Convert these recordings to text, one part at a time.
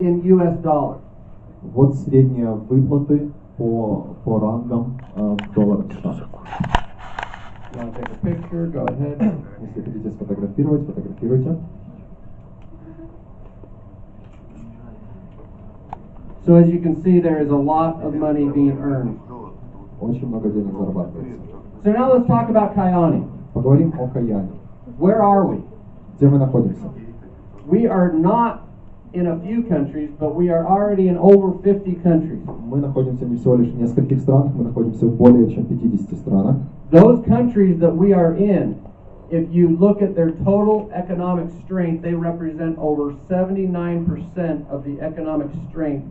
in US dollars. Вот средние выплаты по рангам в долларах США. You want to take a picture? Go ahead. Если хотите сфотографировать, фотографируйте. So as you can see, there is a lot of money being earned. Очень много денег зарабатывается. So now let's talk about Kayani. Поговорим о Каяни. Where are we? Где мы находимся? We are not in a few countries, but we are already in over 50 countries. Мы находимся не всего лишь в нескольких странах, мы находимся в более чем 50 странах. Those countries that we are in, if you look at their total economic strength, they represent over 79% of the economic strength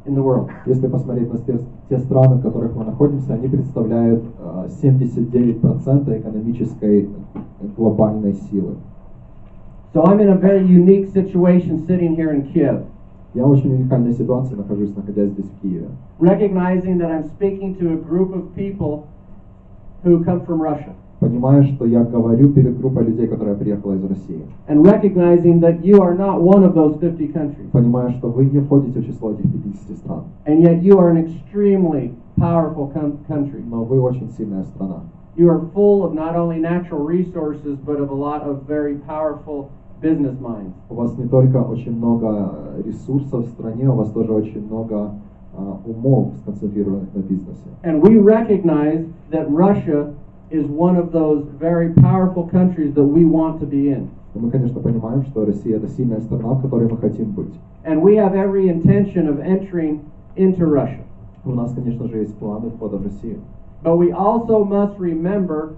in the world. Если посмотреть на те страны, в которых мы находимся, они представляют 79% экономической глобальной силы. So I'm in a very unique situation sitting here in Kiev, Я в очень уникальной ситуации нахожусь, находясь здесь в Киеве. recognizing that I'm speaking to a group of people who come from Russia, Понимая, что я говорю перед группой людей, которая приехала из России. and recognizing that you are not one of those 50 countries, Понимая, что вы не входите в число этих 50 стран. and yet you are an extremely powerful country. Но вы очень сильная страна. You are full of not only natural resources, but of a lot of very powerful business minds. У вас не только очень много ресурсов в стране, у вас тоже очень много умов, сконцентрированных на бизнесе. And we recognize that Russia is one of those very powerful countries that we want to be in. И мы, конечно, понимаем, что Россия — это сильная страна, в которой мы хотим быть. And we have every intention of entering into Russia. У нас, конечно же, есть планы входа в Россию. But we also must remember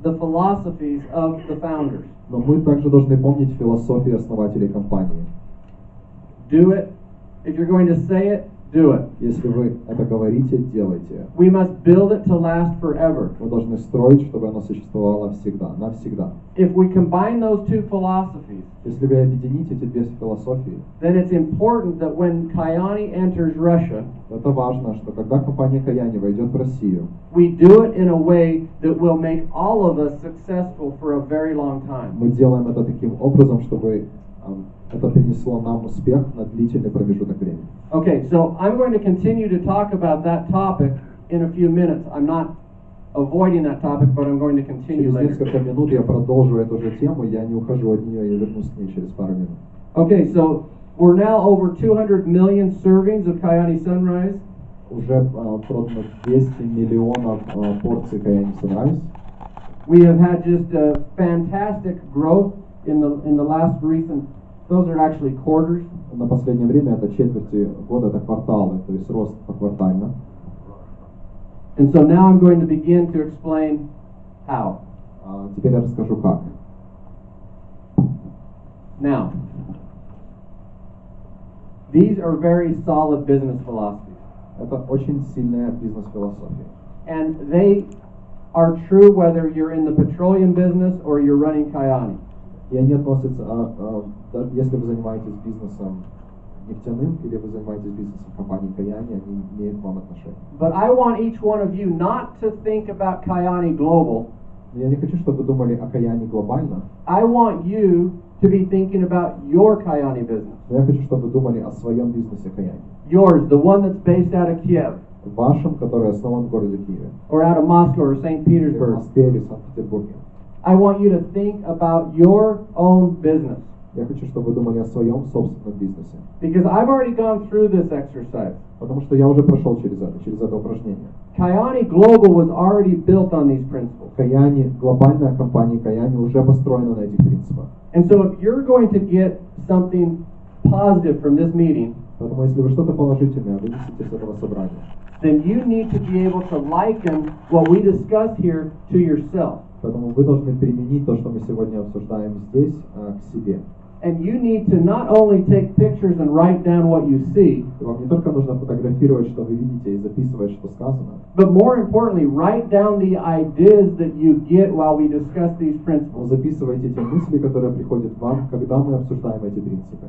the philosophies of the founders. Но мы также должны помнить философию основателей компании. Do it. If you're going to say it, do it. Если вы это говорите, делайте. We must build it to last forever. Мы должны строить, чтобы оно существовало всегда, навсегда. If we combine those two philosophies, Если вы объедините эти две философии, then it's important that when Kayani enters Russia, это важно, что когда компания Каяни войдет в Россию, we do it in a way that will make all of us successful for a very long time. мы делаем это таким образом, чтобы это принесло нам успех на длительный промежуток времени. Okay, so I'm going to continue to talk about that topic in a few minutes. I'm not avoiding that topic, but I'm going to continue Через later. несколько минут я продолжу эту же тему, я не ухожу от нее, я вернусь к ней через пару минут. Okay, so we're now over 200 million servings of Kayani Sunrise. Уже продано 200 миллионов порций Каяни Sunrise. We have had just a fantastic growth in the last recent. Those are actually quarters. На последнее время это четверти года, это кварталы, то есть рост поквартально. And so now I'm going to begin to explain how. Теперь я расскажу как. Now, these are very solid business philosophies. Это очень сильная бизнес-философия. And they are true whether you're in the petroleum business or you're running Kayani. И они относятся, если вы занимаетесь бизнесом нефтяным или вы занимаетесь бизнесом компании Каяни, они имеют к вам отношение. But I want each one of you not to think about Kayani global. Но я не хочу, чтобы вы думали о Каяни глобально. I want you to be thinking about your Kayani business. Но я хочу, чтобы вы думали о своем бизнесе Каяни. Yours, the one that's based out of Kiev, Вашем, который основан в городе Киеве. or out of Moscow or St. Или в Petersburg. Москве или в Санкт-Петербурге. I want you to think about your own business. Я хочу, чтобы вы думали о своем собственном бизнесе. Because I've already gone through this exercise. Потому что я уже прошел через это упражнение. Kayani Global was already built on these principles. Каяни, глобальная компания Каяни уже построена на этих принципах. And so if you're going to get something positive from this meeting, Поэтому если вы что-то положительное вынесете с этого собрания, then you need to be able to liken what we discuss here to yourself. поэтому вы должны применить то, что мы сегодня обсуждаем здесь, к себе. And you need to not only take pictures and write down what you see, И вам не только нужно фотографировать, что вы видите, и записывать, что сказано, but more importantly, write down the ideas that you get while we discuss these но principles. записывайте те мысли, которые приходят вам, когда мы обсуждаем эти принципы.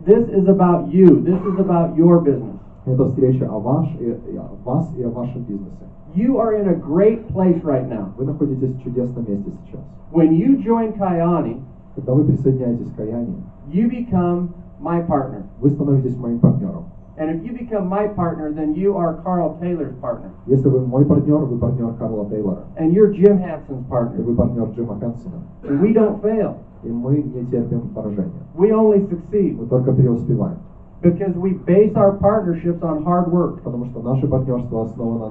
This is about you. This is about your business. Это встреча о вас и о вашем бизнесе. You are in a great place right now. Вы находитесь в чудесном месте сейчас. When you join Kayani, Когда вы присоединяетесь к Каяни, you become my partner. Вы становитесь моим партнером. And if you become my partner, then you are Carl Taylor's partner. Если вы мой партнер, вы партнер Карла Тейлора. And you're Jim Hanson's И partner. вы партнер Джима Хансена. And we don't fail. И мы не терпим поражения. We only succeed Мы только преуспеваем. because we base our partnerships on hard work. Потому что наше партнерство основано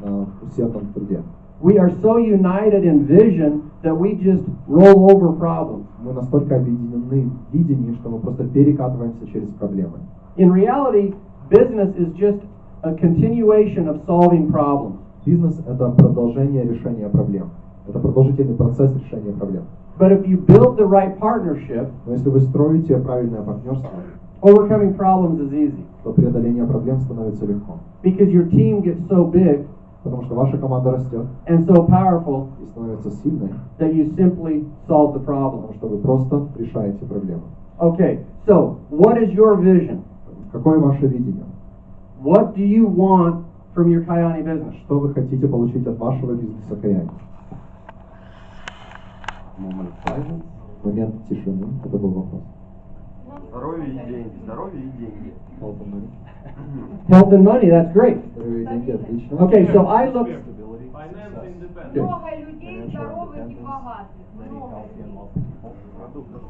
на усердном труде. We are so united in vision that we just roll over problems. Мы настолько объединены в видении, что мы просто перекатываемся через проблемы. In reality, business is just a continuation of solving problems. Бизнес – это продолжение решения проблем. Это продолжительный процесс решения проблем. But if you build the right partnership, Но если вы строите правильное партнерство, overcoming problems is easy то преодоление проблем становится легко. because your team gets so big Потому что ваша команда растет and so powerful и становится сильной, that you simply solve the problem. потому что вы просто решаете проблемы. Okay, so what is your vision? Какое ваше видение? What do you want from your Kayani business? Что вы хотите получить от вашего бизнеса Каяни? Moment of silence. Момент тишины. Это был вопрос. Здоровье и деньги. Здоровье и деньги. Health and money, that's great. Здоровье и деньги, отлично. Okay, so I look. Много людей здоровых и богатых. Много людей.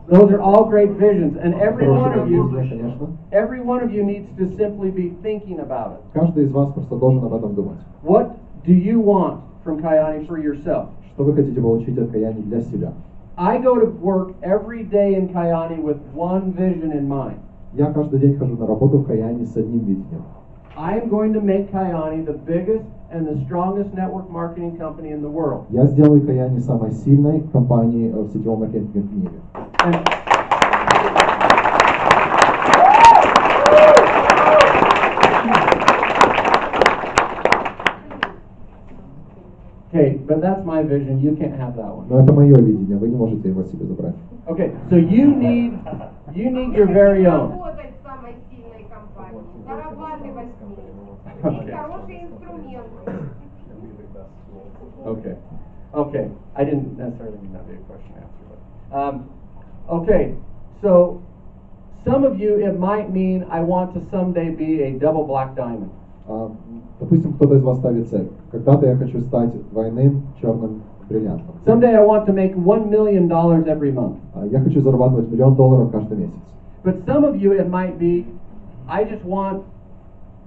Those are all great visions, and every one Хорошее of you, видение, конечно. every one of you needs to simply be thinking about it. Каждый из вас просто должен об этом думать. What do you want from Kayani for yourself? Что вы хотите получить от Каяни для себя? I go to work every day in Kayani with one vision in mind. Я каждый день хожу на работу в Каяни с одним видением. I am going to make Kayani the biggest and the strongest network marketing company in the world. Я сделаю Каяни самой сильной компанией в сетевом маркетинге в мире. And okay, but that's my vision. You can't have that one. Но это мое видение, вы не можете его себе забрать. Okay, so you need your very own. Работать в самой сильной компании. Зарабатывать с ней. Okay. И хороший инструмент. Okay. Okay. I didn't necessarily mean that to be a question answer, but okay. So some of you, it might mean I want to someday be a double black diamond. Допустим, кто-то из вас ставит цель. Когда-то я хочу стать двойным черным бриллиантом. Someday I want to make $1 million every month. Я хочу зарабатывать $1 миллион каждый месяц. But some of you, it might be I just want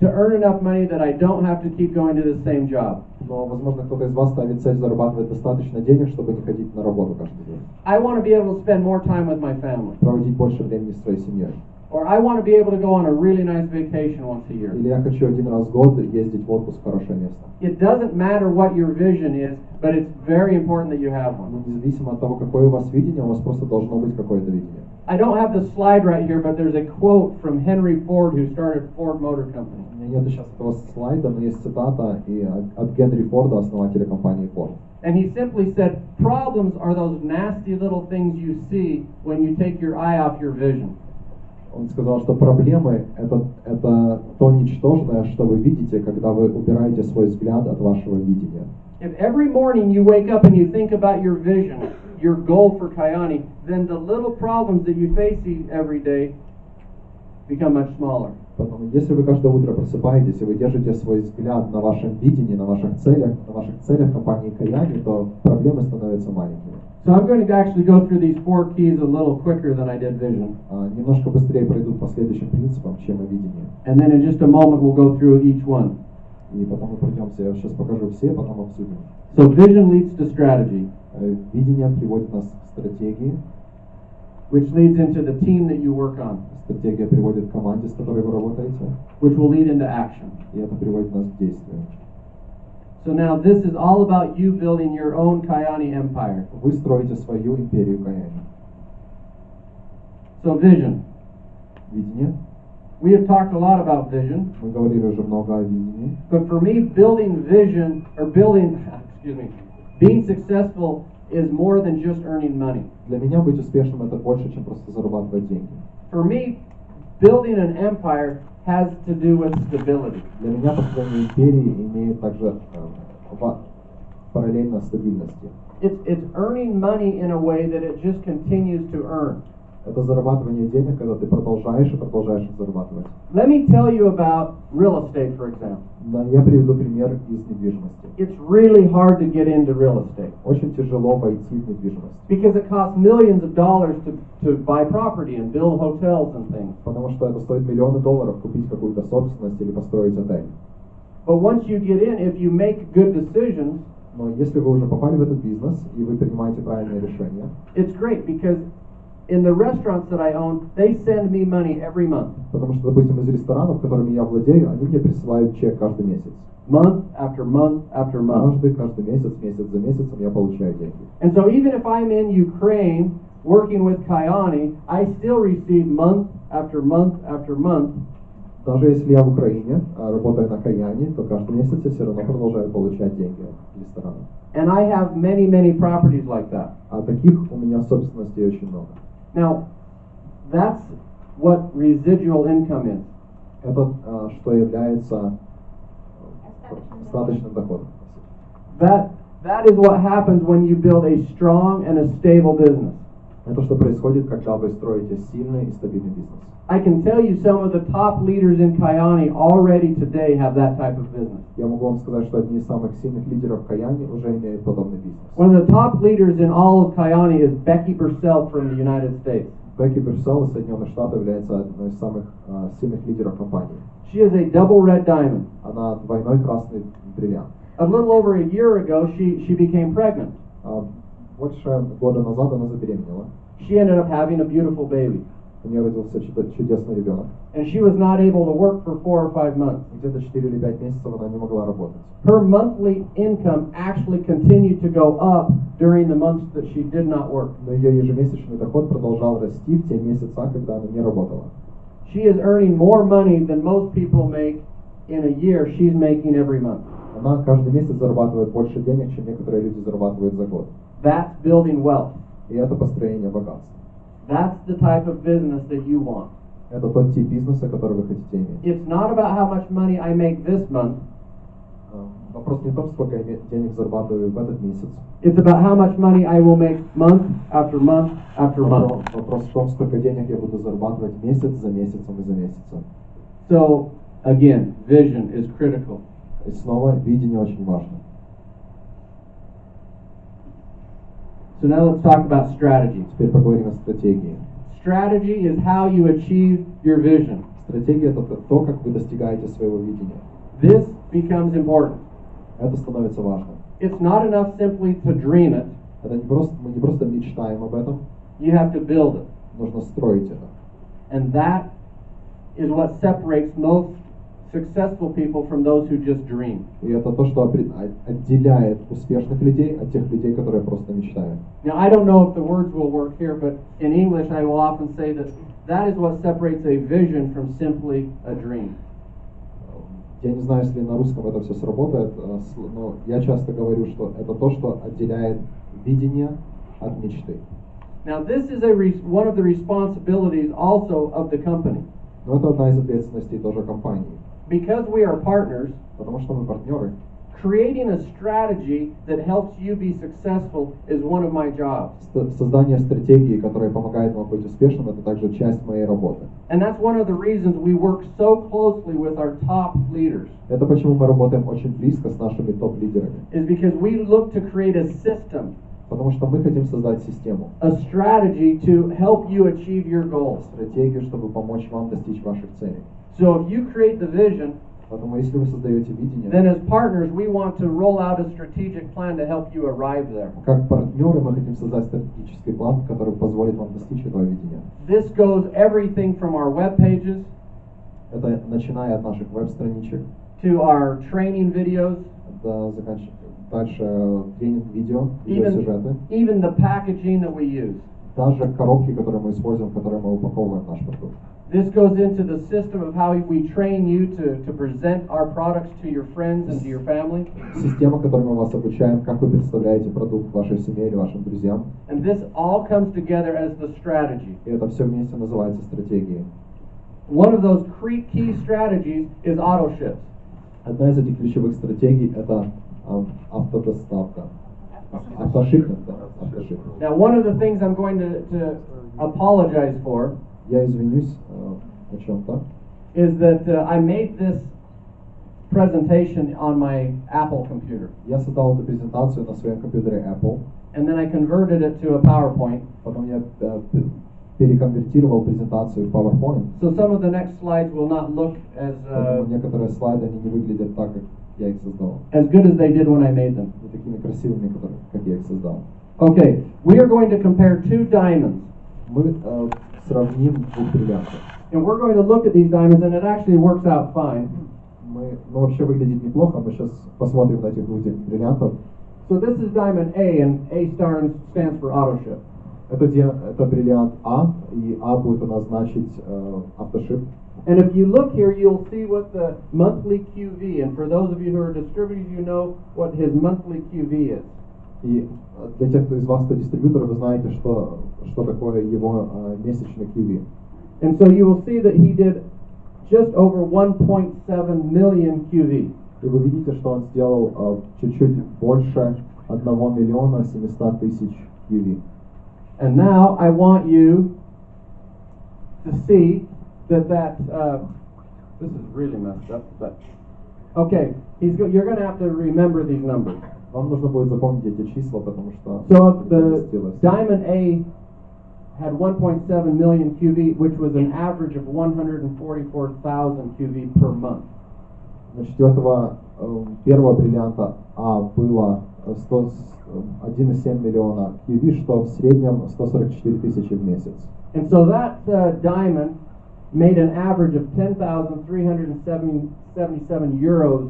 to earn enough money that I don't have to keep going to the same job. Но, возможно, кто-то из вас ставит цель зарабатывать достаточно денег, чтобы не ходить на работу каждый день. I want to be able to spend more time with my family. Проводить больше времени с своей семьей. Or I want to be able to go on a really nice vacation once a year. Или я хочу один раз в год ездить в отпуск в хорошее место. It doesn't matter what your vision is, but it's very important that you have Но one. независимо от того, какое у вас видение, у вас просто должно быть какое-то видение. I don't have the slide right here, but there's a quote from Henry Ford, who started Ford Motor Company. У меня нет сейчас этого слайда, но есть цитата от Генри Форда, основателя компании Ford. And he simply said, problems are those nasty little things you see when you take your eye off your vision. Он сказал, что проблемы это то ничтожное, что вы видите, когда вы убираете свой взгляд от вашего видения. If every morning you wake up and you think about your vision, your goal for Kayani, then the little problems that you face every day become much smaller. Поэтому, если вы каждое утро просыпаетесь и вы держите свой взгляд на вашем видении, на ваших целях компании Каяни, то проблемы становятся маленькими. So I'm going to actually go through these 4 keys a little quicker than I did vision. Немножко быстрее пройду по следующим принципам, чем и видение. And then in just a moment we'll go through each one. И потом мы пройдемся, я сейчас покажу все, потом обсудим. So vision leads to strategy, Видение приводит нас к стратегии, which leads into the team that you work on, стратегия приводит к команде, с которой вы работаете, which will lead into action. и это приводит нас к действию. So now this is all about you building your own Kayani empire. Вы строите свою империю Каяни. So vision. Видение. We have talked a lot about vision, Мы говорили уже много о видении. but for me building vision or being successful is more than just earning money. Для меня быть успешным это больше, чем просто зарабатывать деньги. For me, building an empire has to do with stability. Для меня построение империи имеет также параллельно стабильности. It's earning money in a way that it just continues to earn. Это зарабатывание денег, когда ты продолжаешь и продолжаешь их зарабатывать. Let me tell you about real estate, for example. Да, я приведу пример из недвижимости. It's really hard to get into real estate Очень тяжело войти в недвижимость, because it costs millions of dollars to buy property and build hotels and things. потому что это стоит миллионы долларов купить какую-то собственность или построить отель. But once you get in, if you make good decisions, Но если вы уже попали в этот бизнес и вы принимаете правильные решения, it's great because in the restaurants that I own, they send me money every month. потому что, допустим, из ресторанов, которыми я владею, они мне присылают чек каждый месяц. Month after month after month. Каждый месяц, месяц за месяцем я получаю деньги. And so even if I'm in Ukraine working with Kayani, I still receive month after month after month. Даже если я в Украине, работаю на Каяни, то каждый месяц я все равно продолжаю получать деньги от ресторана. And I have many, many properties like that. А таких у меня собственностей очень много. Now, that's what residual income is. Это что является остаточным доходом. That is what happens when you build a strong and a stable business. Это что происходит, когда вы строите сильный и стабильный бизнес. I can tell you some of the top leaders in Kayani already today have that type of business. Я могу вам сказать, что одни из самых сильных лидеров Каяни уже имеют подобный бизнес. One of the top leaders in all of Kayani is Becky Purcell from the United States. Бекки Пурселл из Соединенных Штатов является одной из самых сильных лидеров компании. She is a double red diamond. Она двойной красный бриллиант. A little over a year ago, she became pregnant. Больше года назад она забеременела. She ended up having a beautiful baby. У нее родился чудесный ребенок. And she was not able to work for 4 or 5 months. Где-то 4 или 5 месяцев она не могла работать. Her monthly income actually continued to go up during the months that she did not work. Но ее ежемесячный доход продолжал расти в те месяца, когда она не работала. She is earning more money than most people make in a year. She's making every month. Она каждый месяц зарабатывает больше денег, чем некоторые люди зарабатывают за год. That's building wealth. И это построение богатства. That's the type of business that you want. Это тот тип бизнеса, который вы хотите иметь. It's not about how much money I make this month. Вопрос не в том, сколько я денег зарабатываю в этот месяц. It's about how much money I will make month after month after month. Вопрос в том, сколько денег я буду зарабатывать месяц за месяцем и за месяцем. So, again, vision is critical. И снова видение очень важно. So now let's talk about strategy. Теперь поговорим о стратегии. Strategy is how you achieve your vision. Стратегия — это то, как вы достигаете своего видения. This becomes important. Это становится важным. It's not enough simply to dream it. Мы не просто мечтаем об этом, You have to build it. нужно строить это. And that is what separates most successful people from those who just dream. И это то, что отделяет успешных людей от тех людей, которые просто мечтают. Now, I don't know if the words will work here, but in English I will often say that that is what separates a vision from simply a dream. Я не знаю, если на русском это все сработает, но я часто говорю, что это то, что отделяет видение от мечты. Now, this is one of the responsibilities also of the company. Но это одна из ответственностей тоже компании. Because we are partners, Потому что мы партнеры. creating a strategy that helps you be successful is one of my jobs. Создание стратегии, которая помогает вам быть успешным, это также часть моей работы. And that's one of the reasons we work so closely with our top leaders. Это почему мы работаем очень близко с нашими топ-лидерами. Is because we look to create a system, Потому что мы хотим создать систему, a strategy to help you achieve your goals. стратегию, чтобы помочь вам достичь ваших целей. So if you create the vision, Поэтому если вы создаете видение, then as partners we want to roll out a strategic plan to help you arrive there. как партнеры мы хотим создать стратегический план, который позволит вам достичь этого видения. This goes everything from our web pages Это начиная от наших веб-страничек, to our training videos, дальше тренинг-видео, видеосюжеты, even the packaging that we use. даже коробки, которые мы используем, в которые мы упаковываем наш продукт. This goes into the system of how we train you to present our products to your friends and to your family. Система, которой мы вас обучаем, как вы представляете продукт вашей семье или вашим друзьям. And this all comes together as the strategy. И это все вместе называется стратегией. One of those key strategies is auto ships. Одна из этих ключевых стратегий — это автодоставка. Автошипмент, да, автошипмент. Now, one of the things I'm going to apologize for я извинюсь о чем-то. is that I made this presentation on my Apple computer, Я создал эту презентацию на своем компьютере Apple, and then I converted it to a PowerPoint. потом я переконвертировал презентацию в PowerPoint, So some of the next slides will not look поэтому некоторые слайды они не выглядят так, как я их создал, as good as they did when I made them. не такими красивыми, как я их создал. Okay, we are going to compare two diamonds, Мы сравним двух бриллиантов. and we're going to look at these diamonds, and it actually works out fine. Ну, вообще выглядит неплохо. Мы сейчас посмотрим на этих двух бриллиантов. So this is diamond A, and A star stands for auto ship. Это бриллиант А, и А будет у нас значить автошип. And if you look here, you'll see what the monthly QV, and for those of you who are distributors, you know what his monthly QV is. И для тех из вас, кто дистрибьютор, вы знаете, что такое его месячный QV. And so you will see that he did just over 1.7 million QV. И вы видите, что он сделал чуть-чуть больше 1 миллиона 700 тысяч QV. And now I want you to see that this is really messed up, but okay, you're going to have to remember these numbers. Вам нужно будет запомнить эти числа, потому что So the diamond A had 1.7 million QV, which was an average of 144,000 QV per month. Значит, у этого первого бриллианта А было 1,7 миллиона QV, что в среднем 144 тысячи в месяц. And so that diamond made an average of 10,377 euros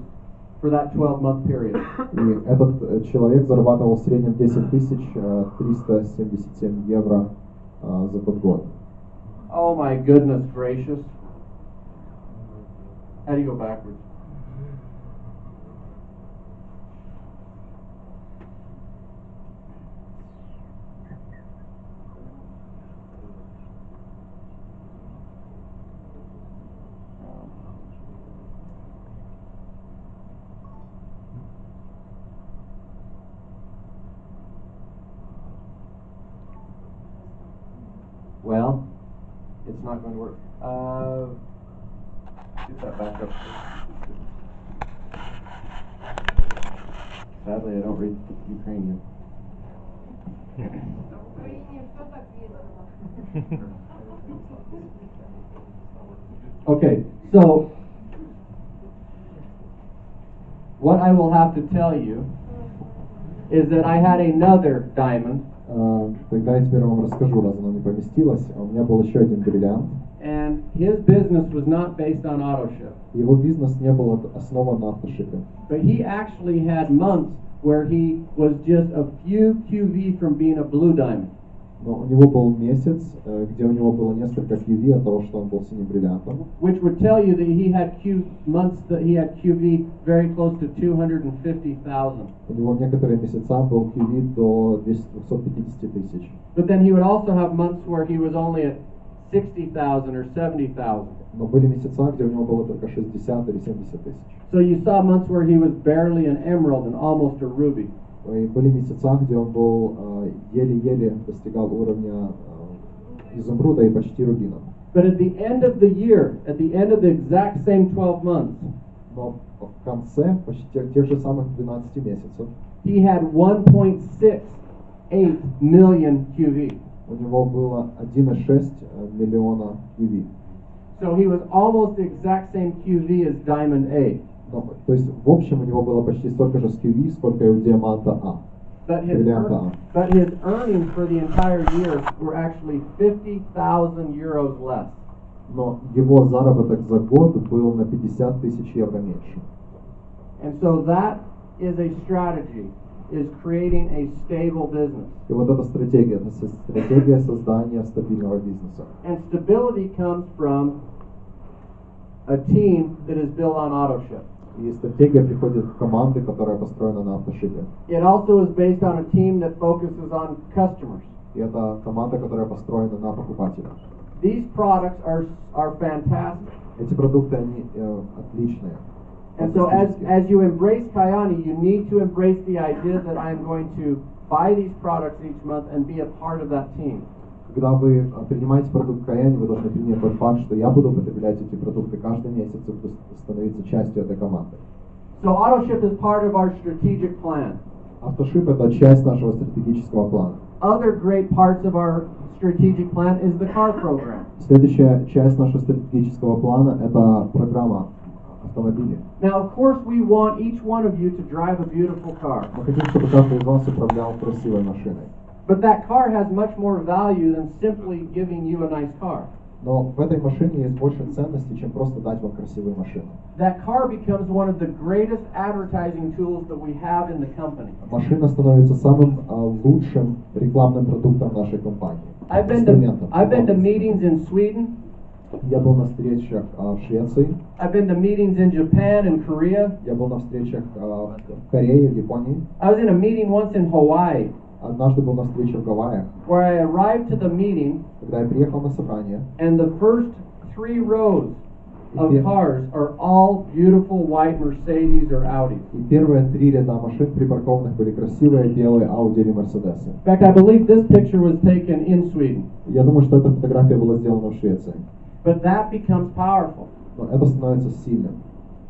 for that 12-month period. И этот человек зарабатывал в среднем 10 377 евро за тот год. Oh my goodness gracious. How do you go backwards? Well, it's not going to work. Get that back up. Sadly, I don't read Ukrainian. В Украине все так весело. Okay, so what I will have to tell you is that I had another diamond. Тогда я теперь вам расскажу, раз оно не поместилось. У меня был еще один бриллиант. And his business was not based on auto ship. Его бизнес не был основан на автошипе. But he actually had months where he was just a few QV from being a blue diamond. Но у него был месяц, где у него было несколько QV от того, что он был синим бриллиантом. Which would tell you that he had months that he had QV very close to 250,000. У него некоторые месяца был QV до 250 тысяч. But then he would also have months where he was only at 60,000 or 70,000. Но были месяца, где у него было только 60 или 70 тысяч. So you saw months where he was barely an emerald and almost a ruby. И были месяца, где он был еле-еле достигал уровня изумруда и почти рубина. But at the end of the year, at the end of the exact same 12 months, Но в конце почти тех же самых 12 месяцев he had 1.68 million QV. у него было 1,6 миллиона QV. So he was almost the exact same QV as diamond A. Ну, то есть в общем у него было почти столько же с QV, сколько и у диаманта А. But Бриллианта А. his earnings for the entire year were actually 50,000 euros less. Но его заработок за год был на 50 тысяч евро меньше. And so that is a strategy, is creating a stable business. И вот эта стратегия, это стратегия создания стабильного бизнеса. And stability comes from a team that is built on auto ship. И стратегия приходит от команды, которая построена на автошипе. It also is based on a team that focuses on customers. И это команда, которая построена на покупателях. These products are fantastic. Эти продукты, они отличные. And so as you embrace Kayani, you need to embrace the idea that I am going to buy these products each month and be a part of that team. Когда вы принимаете продукт Каяни, вы должны принять тот факт, что я буду употреблять эти продукты каждый месяц и буду становиться частью этой команды. So AutoShip is part of our strategic plan. Автошип — это часть нашего стратегического плана. Other great parts of our strategic plan is the car program. Следующая часть нашего стратегического плана — это программа автомобилей. Now, of course, we want each one of you to drive a beautiful car. Мы хотим, чтобы каждый из вас управлял красивой машиной. But that car has much more value than simply giving you a nice car. Но в этой машине есть больше ценностей, чем просто дать вам красивую машину. That car becomes one of the greatest advertising tools that we have in the company. Машина становится самым лучшим рекламным продуктом нашей компании. I've been to meetings in Sweden. Я был на встречах в Швеции. I've been to meetings in Japan and Korea. Я был на встречах в Корее, в Японии. I was in a meeting once in Hawaii, Однажды был на встрече в Гавайях. where I arrived to the meeting, Когда я приехал на собрание, and the first 3 rows of cars are all beautiful white Mercedes or Audis. и первые 3 ряда машин припаркованных были красивые белые Audi или Мерседесы. In fact, I believe this picture was taken in Sweden. Я думаю, что эта фотография была сделана в Швеции. But that becomes powerful. Но это становится сильным.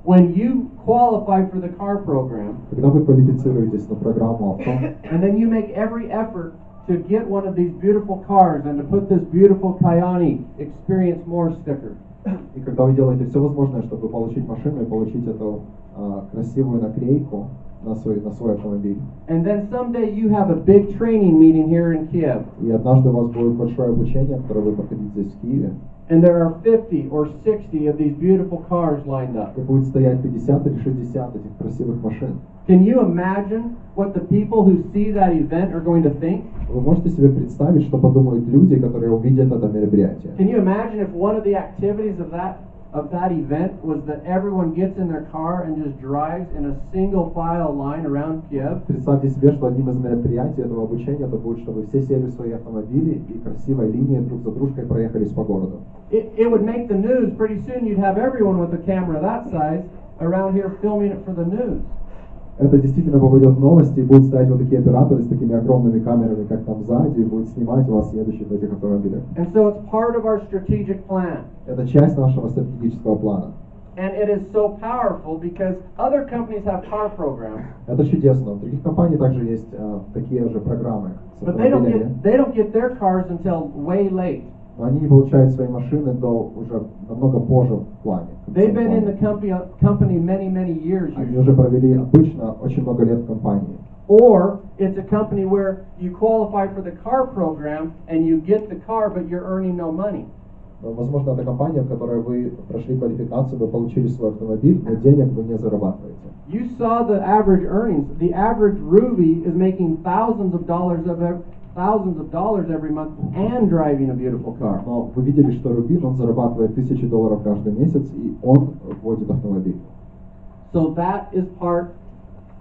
When you qualify for the car program, Когда вы квалифицируетесь на программу авто, and then you make every effort to get one of these beautiful cars and to put this beautiful Kayani Experience More sticker. и когда вы делаете все возможное, чтобы получить машину и получить эту красивую наклейку на свой автомобиль, And then someday you have a big training meeting here in Kiev, и однажды у вас будет большое обучение, которое вы проходите здесь в Киеве, and there are 50 or 60 of these beautiful cars lined up. и будет стоять 50 или 60 этих красивых машин. Can you imagine what the people who see that event are going to think? Вы можете себе представить, что подумают люди, которые увидят это мероприятие? Can you imagine if one of the activities of that event was that everyone gets in their car and just drives in a single file line around Kiev? Представьте себе, что одним из мероприятий этого обучения это будет, чтобы все сели в свои автомобили и красивой линией друг за дружкой проехались по городу. It would make the news. Pretty soon you'd have everyone with a camera that size around here filming it for the news. Это действительно попадет в новости, и будут стоять вот такие операторы с такими огромными камерами, как там сзади, и будут снимать вас, едущих в этих автомобилях. And so it's part of our strategic plan. Это часть нашего стратегического плана. And it is so powerful because other companies have car programs, Это чудесно. У других компаний также есть такие же программы с but автомобилями, they don't get their cars until way late. но они не получают свои машины до уже намного позже в плане. They've been in the company many years Они usually. уже провели обычно очень много лет в компании. Or it's a company where you qualify for the car program and you get the car, but you're earning no money. Но, возможно, это компания, в которой вы прошли квалификацию, вы получили свой автомобиль, но денег вы не зарабатываете. You saw the average earnings. The average Ruby is making thousands of dollars every month and driving a beautiful car. Но вы видели, что Рубин, он зарабатывает $1000 каждый месяц, и он водит автомобиль. So that is part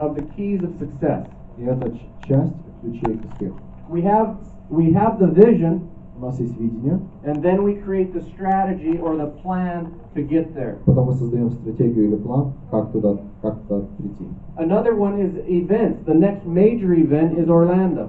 of the keys of success. И это часть ключей к успеху. We have the vision, У нас есть видение, and then we create the strategy or the plan to get there. потом мы создаем стратегию или план, как туда прийти. Another one is events. The next major event is Orlando.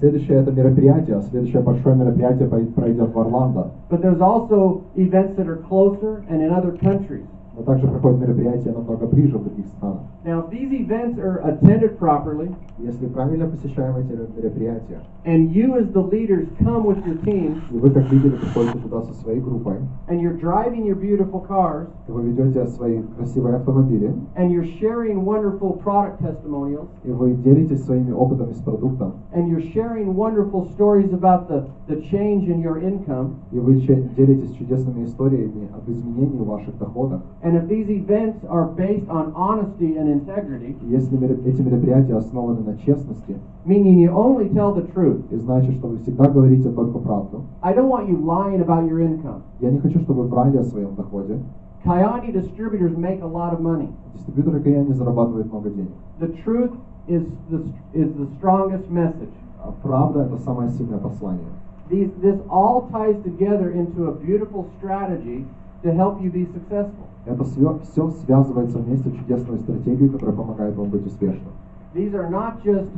Следующее это мероприятие, следующее большое мероприятие пройдет в Орландо. But there's also events that are closer and in other countries. Но также проходят мероприятия намного ближе в других странах. Now, if these events are attended properly, Если правильно посещаем эти мероприятия, and you as the leaders come with your team, и вы как лидеры приходите туда со своей группой, and you're driving your beautiful cars, и вы ведете свои красивые автомобили, and you're sharing wonderful product testimonials, и вы делитесь своими опытами с продуктом, and you're sharing wonderful stories about the change in your income, и вы делитесь чудесными историями об изменении в ваших доходах. and if these events are based on honesty and integrity, И если эти мероприятия основаны на честности, meaning you only tell the truth. и значит, что вы всегда говорите только правду. I don't want you lying about your income. Я не хочу, чтобы вы врали о своем доходе. Kayani distributors make a lot of money. Дистрибьюторы Каяни зарабатывают много денег. The truth is the strongest message. А правда — это самое сильное послание. This all ties together into a beautiful strategy to help you be successful. Это все связывается вместе в чудесную стратегию, которая помогает вам быть успешным. These are not just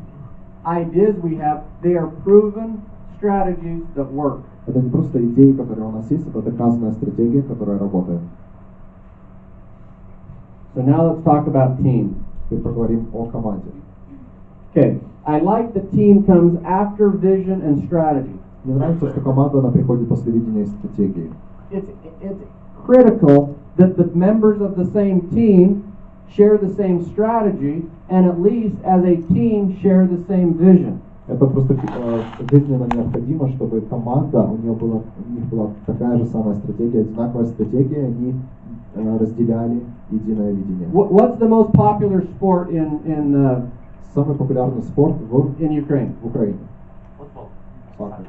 ideas we have, they are proven strategies that work. Это не просто идеи, которые у нас есть, это доказанная стратегия, которая работает. So now let's talk about team. Теперь поговорим о команде. Okay, I like that team comes after vision and strategy. Мне нравится, что команда, она приходит после видения и стратегии. It's critical that the members of the same team share the same strategy and at least as a team share the same vision. Это просто жизненно необходимо, чтобы команда, у них была такая же самая стратегия, одинаковая стратегия, они разделяли единое видение. What's the most popular sport in Самый популярный спорт in Ukraine? в Украине. Сокер.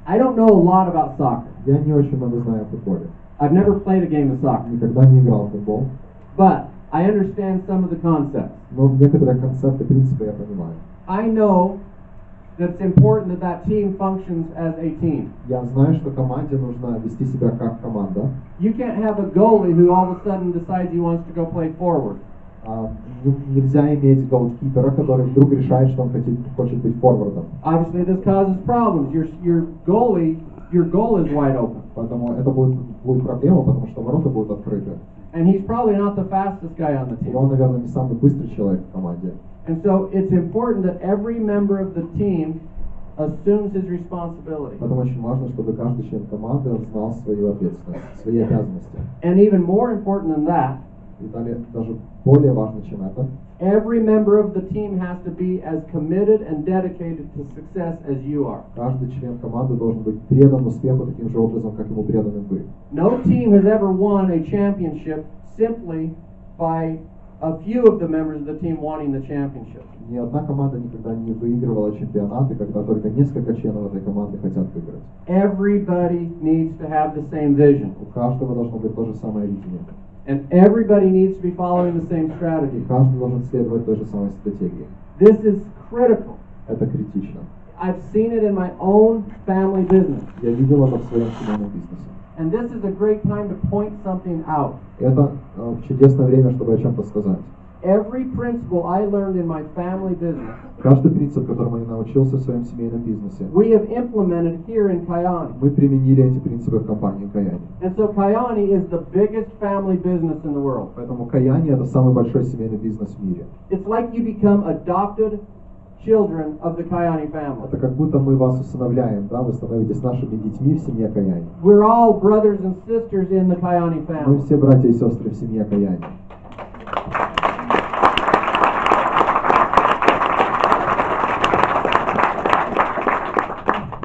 I don't know a lot about soccer. Я не очень много знаю о футболе. I've never played a game of soccer, Никогда не играл в футбол, but I understand some of the concepts. но некоторые концепты, принципы я понимаю. I know that it's important that team functions as a team. Я знаю, что команде нужно вести себя как команда. You can't have a goalie who all of a sudden decides he wants to go play forward. Нельзя иметь голкипера, который вдруг решает, что он хочет быть форвардом. Obviously, this causes problems. Your goal is wide open, Поэтому это будет проблема, потому что ворота будут открыты. and he's probably not the fastest guy on the И team. он, наверное, не самый быстрый человек в команде. And so it's important that every member of the team assumes his responsibility. Поэтому очень важно, чтобы каждый член команды знал свою ответственность, свои обязанности. And even more important than that, И далее, даже более важно, чем это, every member of the team has to be as committed and dedicated to success as you are. каждый член команды должен быть предан успеху таким же образом, как ему преданы вы. No team has ever won a championship simply by a few of the members of the team wanting the championship. Ни одна команда никогда не выигрывала чемпионаты, когда только несколько членов этой команды хотят выиграть. Everybody needs to have the same vision, У каждого должно быть то же самое видение. and everybody needs to be following the same И strategy. каждый должен следовать той же самой стратегии. This is critical. Это критично. I've seen it in my own family business, Я видел это в своем семейном бизнесе. and this is a great time to point something out. Это чудесное время, чтобы о чем-то сказать. Every principle I learned in my family business, Каждый принцип, которому я научился в своем семейном бизнесе, we have implemented here in Kayani. мы применили эти принципы в компании Каяни. And so Kayani is the biggest family business in the world. Поэтому Каяни — это самый большой семейный бизнес в мире. It's like you become adopted children of the Kayani family. Это как будто мы вас усыновляем, да? Вы становитесь нашими детьми в семье Каяни. We're all brothers and sisters in the Kayani Мы family. все братья и сестры в семье Каяни.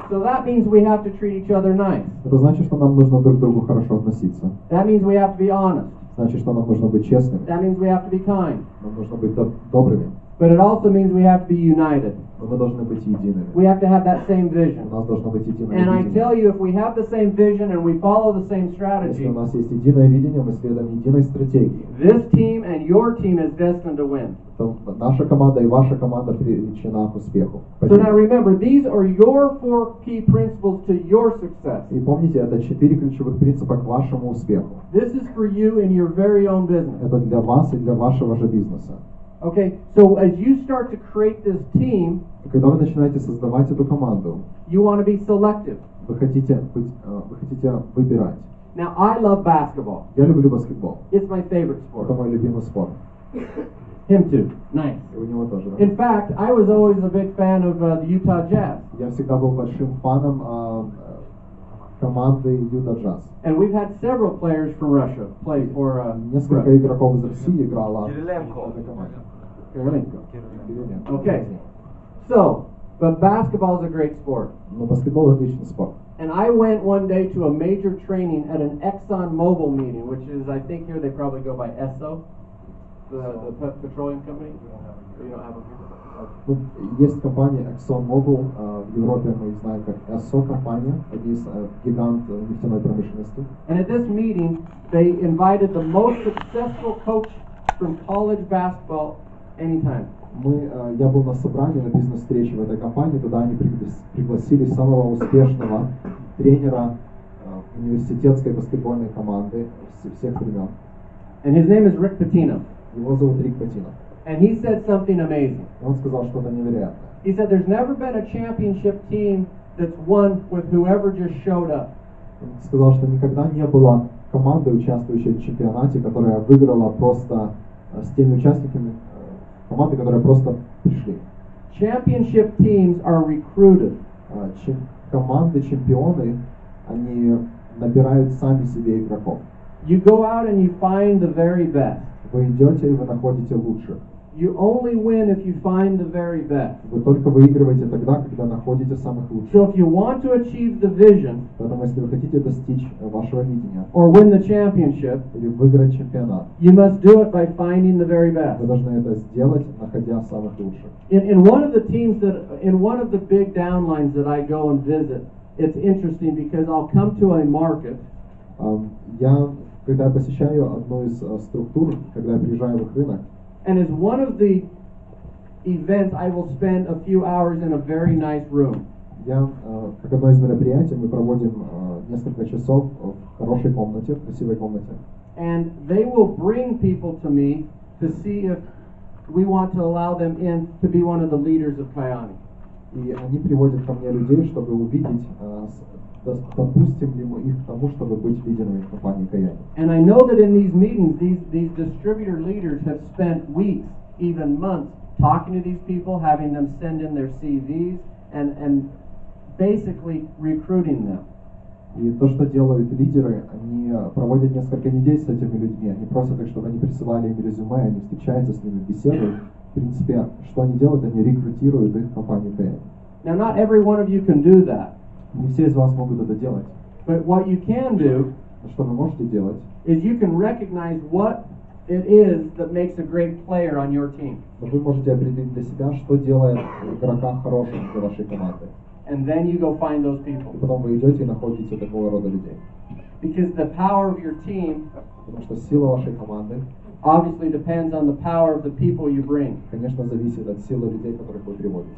So that means we have to treat each other nice. Это значит, что нам нужно друг к другу хорошо относиться. That means we have to be honest. Значит, что нам нужно быть честными. That means we have to be kind. Нам нужно быть добрыми. But it also means we have to be united. Но мы должны быть едиными. We have to have that same У vision. нас должно быть единое And I видение. tell you, if we have the same vision and we follow the same Если strategy, у нас есть единое видение, мы следуем единой стратегии, this team and your team is destined to win. то наша команда и ваша команда приречена к успеху. So now remember, these are your 4 key principles to your success. И помните, это 4 ключевых принципа к вашему успеху. This is for you in your very own business. Это для вас и для вашего же бизнеса. Okay, so as you start to create this team, И когда вы начинаете создавать эту команду, you want to be selective. вы хотите выбирать. Now, I love basketball. Я люблю баскетбол. It's my favorite Это sport. мой любимый спорт. Him too. Nice. И у него тоже, да? In fact, I was always a big fan of the Utah Jazz. Я всегда был большим фаном команды Юта Джаз. And we've had several players from Russia play for Несколько игроков из России играло в Кириленко. этой команде. Kirilenko. Кириленко. Okay. So, but basketball is a great sport. Но баскетбол отличный спорт. And I went one day to a major training at an Exxon Mobil meeting, which is, I think here they probably go by Esso, the petroleum company. You don't have a Ну, есть компания ExxonMobil, в Европе мы их знаем как Esso компания, они гигант нефтяной промышленности. And at this meeting, they invited the most successful coach from college basketball anytime. Я был на собрании, на бизнес-встрече в этой компании, туда они пригласили самого успешного тренера университетской баскетбольной команды всех времен. And his name is Rick Pitino. Его зовут Рик Патино. And he said something amazing. И он сказал что-то невероятное. He said there's never been a championship team that's won with whoever just showed up. Он сказал, что никогда не было команды, участвующей в чемпионате, которая выиграла просто с теми участниками, команды, которые просто пришли. Championship teams are recruited. Команды, чемпионы, они набирают сами себе игроков. You go out and you find the very best. Вы идете и вы находите лучших. You only win if you find the very best. Вы только выигрываете тогда, когда находите самых лучших. So if you want to achieve the vision, Поэтому если вы хотите достичь вашего видения or win the championship, или выиграть чемпионат, you must do it by finding the very best. вы должны это сделать, находя самых лучших. In one of the teams in one of the big downlines that I go and visit, it's interesting because I'll come to a market. Когда я посещаю одну из структур, когда я приезжаю в их рынок, and as one of the events, I will spend a few hours in a very nice room. Как одно из мероприятий, мы проводим несколько часов в хорошей комнате, в красивой комнате. And they will bring people to me to see if we want to allow them in to be one of the leaders of Kayani. И они приводят ко мне людей, чтобы увидеть, допустим ли мы их к тому, чтобы быть лидерами компании Каяни. And I know that in these meetings, these distributor leaders have spent weeks, even months, talking to these people, having them send in their CVs, and basically recruiting them. И то, что делают лидеры, они проводят несколько недель с этими людьми, они просят их, чтобы они присылали им резюме, они встречаются с ними, беседуют. В принципе, что они делают, они рекрутируют их в компанию Каяни. Now, not every one of you can do that. Не все из вас могут это делать. But what you can do Что вы можете делать? is you can recognize what it is that makes a great player on your team. Вы можете определить для себя, что делает игрока хорошим для вашей команды. And then you go find those people. И потом вы идете и находите такого рода людей. Because the power of your team Потому что сила вашей команды, obviously depends on the power of the people you bring. конечно, зависит от силы людей, которых вы приводите.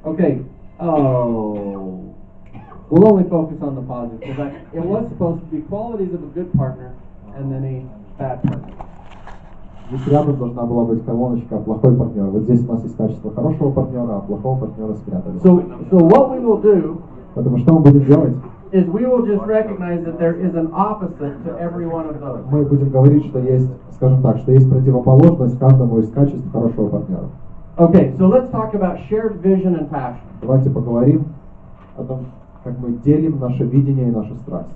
Okay. Oh. We'll only focus on the positive because it was supposed to be qualities of a good partner and then a bad partner. Здесь рядом должна была быть колоночка «плохой партнер». Вот здесь у нас есть качество хорошего партнера, а плохого партнера спрятали. So what we will do Поэтому что мы будем делать? is we will just recognize that there is an opposite to every one of those. Мы будем говорить, что есть, скажем так, что есть противоположность каждому из качеств хорошего партнера. Okay, so let's talk about shared vision and passion. Давайте поговорим о том, как мы делим наше видение и нашу страсть.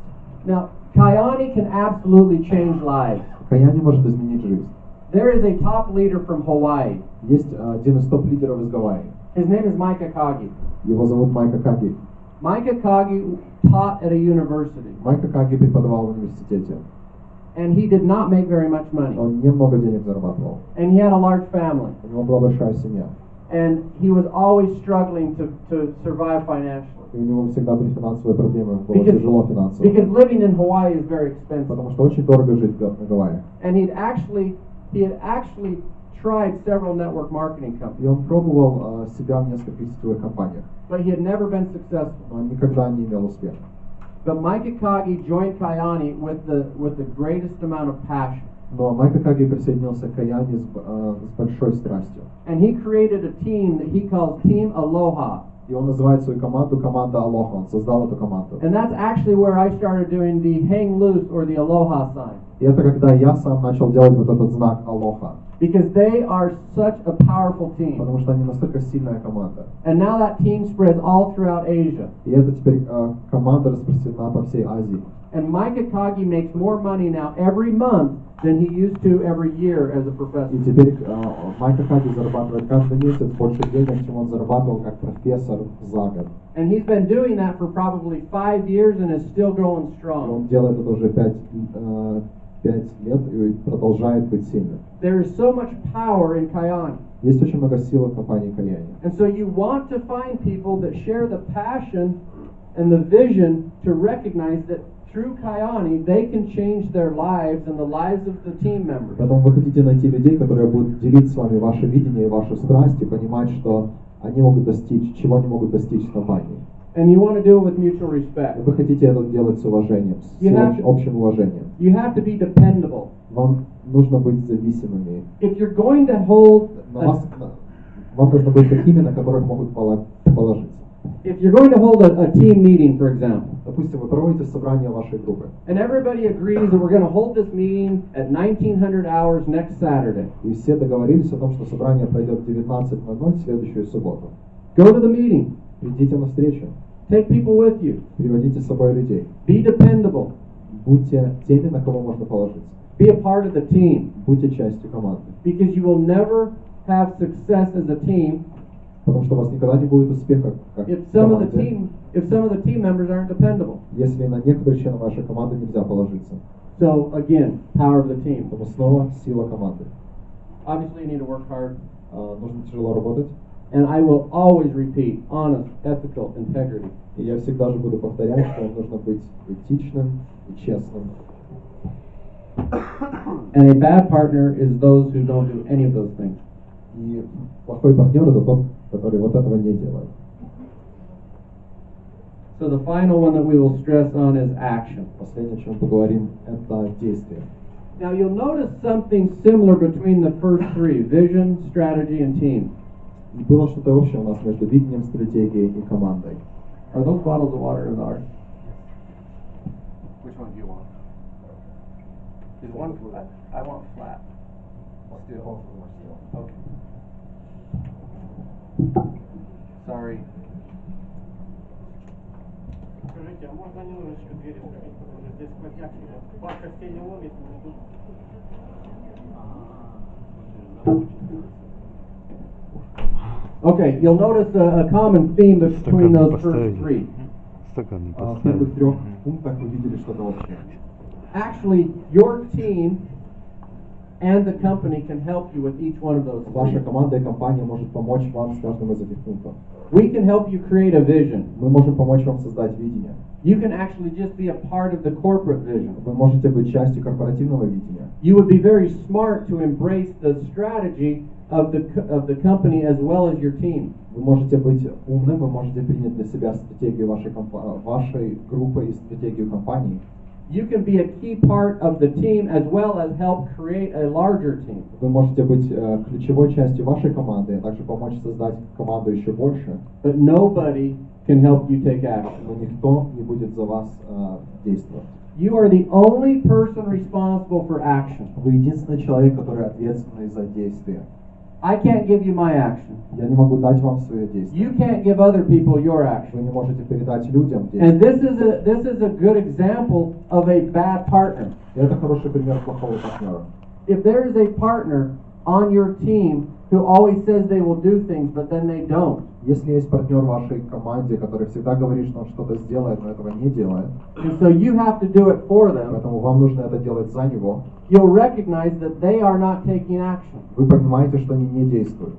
Now, Kayani can absolutely change lives. Каяни может изменить жизнь. There is a top leader from Hawaii. Есть один из топ-лидеров из Гавайи. His name is Micah Kagi. Его зовут Майка Каги. Micah Kagi taught at a university, Майка Каги преподавал в университете. and he did not make very much money. Он немного денег зарабатывал. And he had a large family, У него была большая семья. and he was always struggling to survive financially. И у него всегда были финансовые проблемы, было тяжело финансово. Because living in Hawaii is very expensive. Потому что очень дорого жить на Гавайях. And he had actually tried several network marketing И companies, он пробовал себя в нескольких сетевых компаниях, but he had never been successful. но никогда не имел успеха. But Micah Kagi joined Kayani with the greatest amount of passion. Но Майка Каги присоединился к Каяни с большой страстью. And he created a team that he calls Team Aloha. И он называет свою команду команда Алоха. Он создал эту команду. And that's actually where I started doing the hang loose or the Aloha sign. И это когда я сам начал делать вот этот знак Алоха. Because they are such a powerful team. Потому что они настолько сильная команда. And now that team spreads all throughout Asia. И это теперь команда распространена по всей Азии. And Micah Kagi makes more money now every month than he used to every year as a professor. И теперь Майка Каги зарабатывает каждый месяц больше денег, чем он зарабатывал как профессор за год. And he's been doing that for probably 5 years and is still going И strong. он делает это уже 5 лет и продолжает быть сильным. There is so much power in Kayani. Есть очень много силы в компании Каяни. And so you want to find people that share the passion and the vision to recognize that through Kayani they can change their lives and the lives of the team members. Поэтому вы хотите найти людей, которые будут делить с вами ваше видение и вашу страсть, и понимать, что они могут достичь, чего они могут достичь в компании. And you want to do it with mutual И respect. вы хотите это делать с уважением, с общим уважением. You have to be dependable. Вам нужно быть зависимыми. If you're going to hold На вас, Вам нужно быть такими, на которых могут положиться. If you're going to hold a team meeting, for example, Допустим, вы проводите собрание вашей группы, and everybody agrees that we're going to hold this meeting at 1900 hours next Saturday. и все договорились о том, что собрание пройдет в 19:00 в следующую субботу. Go to the meeting. Придите на встречу, Take people with you. приводите с собой людей, Be dependable. будьте теми, на кого можно положиться, Be a part of the team. будьте частью команды, Because you will never have success as a team потому что у вас никогда не будет успеха как if some of the команде, team members aren't dependable. если на некоторых членов вашей команды нельзя положиться. So again, power of the team. Поэтому снова сила команды. Obviously, you need to work hard. Нужно тяжело работать, And I will always repeat honest, ethical integrity. и я всегда же буду повторять, что нужно быть этичным и честным. And a bad partner is those who don't do any of those things. И плохой партнер — это тот, который вот этого не делает. So the final one that we will stress on is action. Последнее, о чем поговорим, это действие. Now you'll notice something similar between the first three: vision, strategy, and team. И было что-то общее у нас между видением, стратегией и командой. Are those bottles of water ours? Which one do you want? Is one flat? I want flat. Still. Okay. Sorry. Скажите, а можно немножечко двери закрыть, потому что здесь сквозняк идет. Бабка стене ломит, тут. Okay, you'll notice a common theme between those first three. Стакан не В первых поставить. трех пунктах вы видели что-то общее. Actually, your team and the company can help you with each one of those Ваша three. команда и компания может помочь вам с каждым из этих пунктов. We can help you create a vision. Мы можем помочь вам создать видение. You can actually just be a part of the corporate vision. Вы можете быть частью корпоративного видения. You would be very smart to embrace the strategy of the company as well as your team. Вы можете быть умным, вы можете принять для себя стратегию вашей группы и стратегию компании. You can be a key part of the team as well as help create a larger team. Вы можете быть ключевой частью вашей команды, а также помочь создать команду еще больше. But nobody can help you take action. Но никто не будет за вас действовать. You are the only person responsible for action. Вы единственный человек, который ответственный за действие. I can't give you my action. Я не могу дать вам свое действие. You can't give other people your action. Вы не можете передать людям And действие. this is a good example of a bad partner. И это хороший пример плохого партнера. If there is a partner on your team who always says they will do things but then they don't, Если есть партнер в вашей команде, который всегда говорит, что он что-то сделает, но этого не делает, and so you have to do it for them, поэтому вам нужно это делать за него, you'll recognize that they are not taking action вы понимаете, что они не действуют,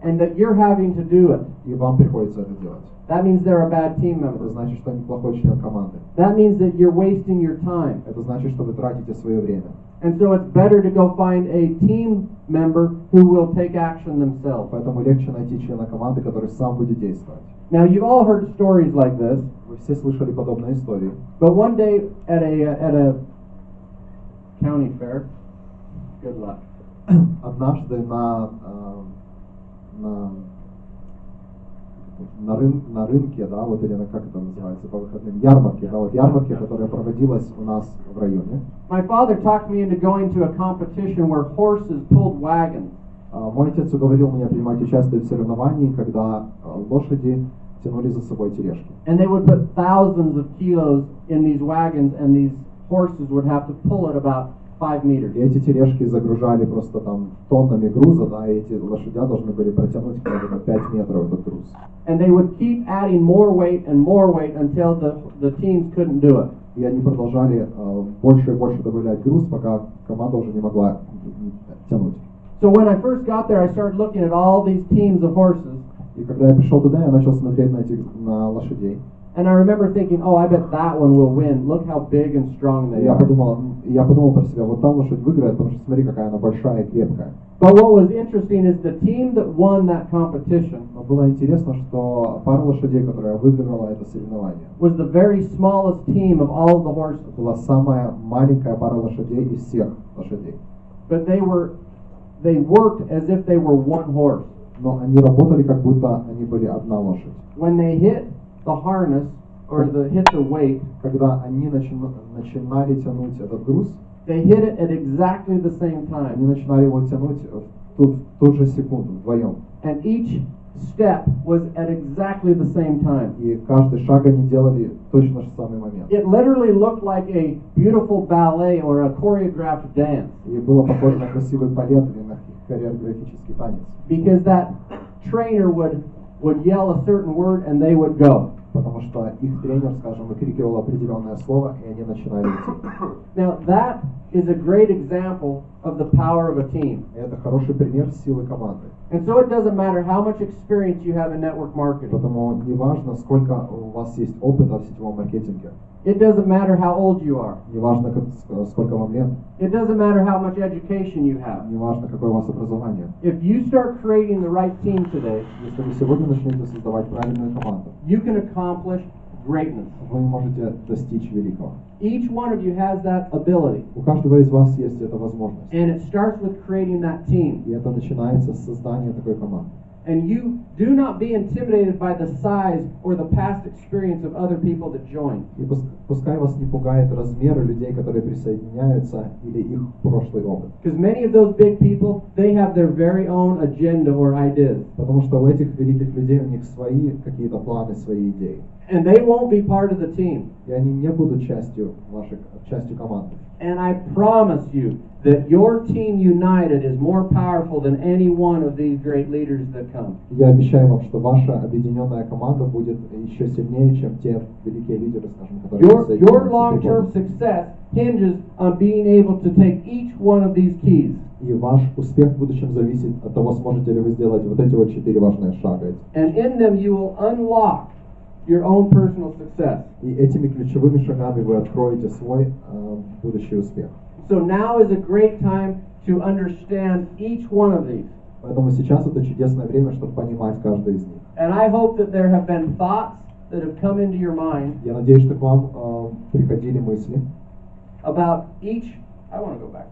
and that you're having to do it. и вам приходится это делать. That means they're a bad team Это member. значит, что они плохой член команды. That means that you're wasting your time. Это значит, что вы тратите свое время. And so it's better to go find a team member who will take action themselves. Поэтому легче найти члена команды, который сам будет действовать. Now, you've all heard stories like this, Вы все слышали подобные истории. but one day at a county fair, good luck. Однажды на рынке, да, вот или как это называется, по выходным, ярмарке, да, вот ярмарке, которая проводилась у нас в районе. My father talked me into going to a competition where horses pulled wagons. Мой отец уговорил меня принимать участие в соревновании, когда лошади тянули за собой тележки. And they would put thousands of kilos in these wagons, and these horses would have to pull it about 5 meters. И эти тележки загружали просто там тоннами груза, да, и эти лошадя должны были протянуть на 5 метров этот груз. And they would keep adding more weight until the teams couldn't do it. И они продолжали больше и больше добавлять груз, пока команда уже не могла тянуть. So when I first got there, I started looking at all these teams of horses, И когда я пришел туда, я начал смотреть на лошадей. and I remember thinking, oh, I bet that one will win. Look how big and strong И they я are. подумал про себя, вот та лошадь выиграет, потому что смотри, какая она большая и крепкая. But what was interesting is the team that won that competition Но было интересно, что пара лошадей, которая выиграла это соревнование, was the very smallest team of all of the horses. была самая маленькая пара лошадей из всех лошадей. But they worked as if they were one horse. но они работали, как будто они были одна лошадь. when they hit the harness or hit the weight, Когда они начинали тянуть этот груз, they hit it at exactly the same они time. начинали его тянуть в ту же секунду, вдвоем. And each step was at exactly the same time. И каждый шаг они делали точно в самый момент. It literally looked like a beautiful ballet or a choreographed dance И было похоже на красивый балет или на хореографический танец. because that trainer would yell a certain word and they would go. Потому что их тренер, скажем, выкрикивал определенное слово, и они начинали идти. Now that is a great example of the power of a team. И это хороший пример силы команды. And so it doesn't matter how much experience you have in network marketing. Поэтому не важно, сколько у вас есть опыта в сетевом маркетинге. It doesn't matter how old you are. Не важно, сколько вам лет. It doesn't matter how much education you have. Не важно, какое у вас образование. If you start creating the right team today, Если вы сегодня начнете создавать правильную команду, you can accomplish greatness. вы можете достичь великого. Each one of you has that ability. У каждого из вас есть эта возможность. And it starts with creating that team. И это начинается с создания такой команды. And you do not be intimidated by the size or the past experience of other people that join. И пускай вас не пугает размеры людей, которые присоединяются, или их прошлый опыт. Because many of those big people, they have their very own agenda or ideas. Потому что у этих великих людей у них свои какие-то планы, свои идеи. And they won't be part of the team. И они не будут частью команды. And I promise you that your team united is more powerful than any one of these great leaders that come. Я обещаю вам, что ваша объединенная команда будет еще сильнее, чем те великие лидеры, скажем, которые Your присоединяются. long-term success hinges on being able to take each one of these keys И ваш успех в будущем зависит от того, сможете ли вы сделать вот эти вот 4 важные шага. and in them you will unlock your own personal success. И этими ключевыми шагами вы откроете свой будущий успех. So now is a great time to understand each one of these. Поэтому сейчас это чудесное время, чтобы понимать каждый из них. And I hope that there have been thoughts that have come into your mind Я надеюсь, что к вам приходили мысли about each. I want to go back.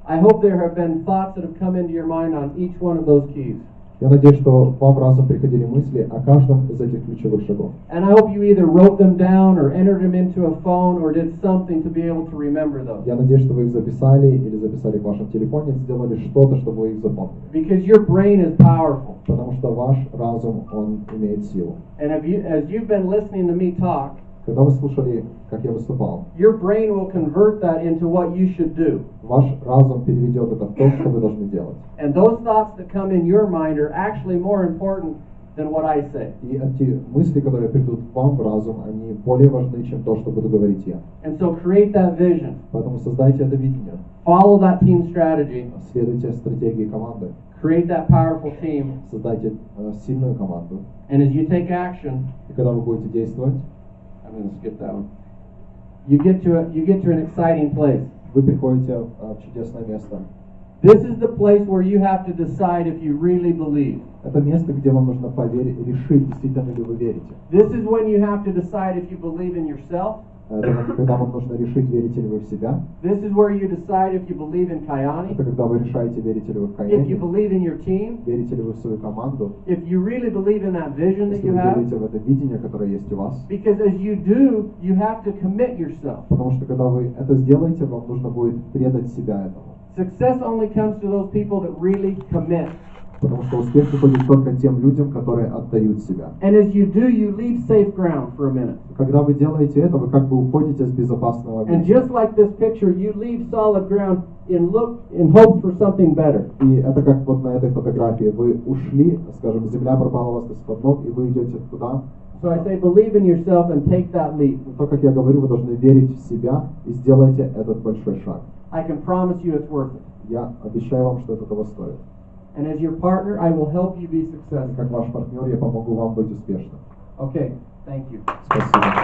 I hope there have been thoughts that have come into your mind on each one of those keys. Я надеюсь, что к вам разом приходили мысли о каждом из этих ключевых шагов. And I hope you either wrote them down or entered them into a phone or did something to be able to remember those. Я надеюсь, что вы их записали или записали в вашем телефоне, сделали что-то, чтобы вы их запомнили. Because your brain is powerful. Потому что ваш разум, он имеет силу. And as you've been listening to me talk, Когда вы слушали, как я выступал, your brain will convert that into what you should do. ваш разум переведет это в то, что вы должны делать. And those thoughts that come in your mind are actually more important than what I say. И эти мысли, которые придут к вам в разум, они более важны, чем то, что буду говорить я. And so create that vision. Поэтому создайте это видение, Follow that team strategy. следуйте стратегии команды, Create that powerful team. создайте сильную команду. And as you take action, И когда вы будете действовать, I'm going to skip that one. You get to an exciting place. вы приходите в чудесное место. This is the place where you have to decide if you really believe. Это место, где вам нужно поверить, решить, действительно ли вы верите. This is when you have to decide if you believe in yourself. Это когда вам нужно решить, верите ли вы в себя. This is where you decide if you believe in Kayani, Это когда вы решаете, верите ли вы в if you Каяни, believe in your team, верите ли вы в свою команду, if you really believe in that vision that если you вы have. верите в это видение, которое есть у вас. Because as you do, you have to commit yourself. Потому что когда вы это сделаете, вам нужно будет предать себя этому. Success only comes to those people that really commit. Потому что успех приходит только тем людям, которые отдают себя. And as you do, you leave safe ground for a minute. Когда вы делаете это, вы как бы уходите с безопасного And места. just like this picture, you leave solid ground in hopes for something better. И это как вот на этой фотографии. Вы ушли, скажем, земля пропала у вас из-под ног, и вы идете туда. So I say, believe in yourself and take that leap. То, как я говорю, вы должны верить в себя и сделайте этот большой шаг. I can promise you it's worth it. Я обещаю вам, что это того стоит. And as your partner, I will help you be И successful. как ваш партнер, я помогу вам быть успешным. Okay, thank you. Спасибо.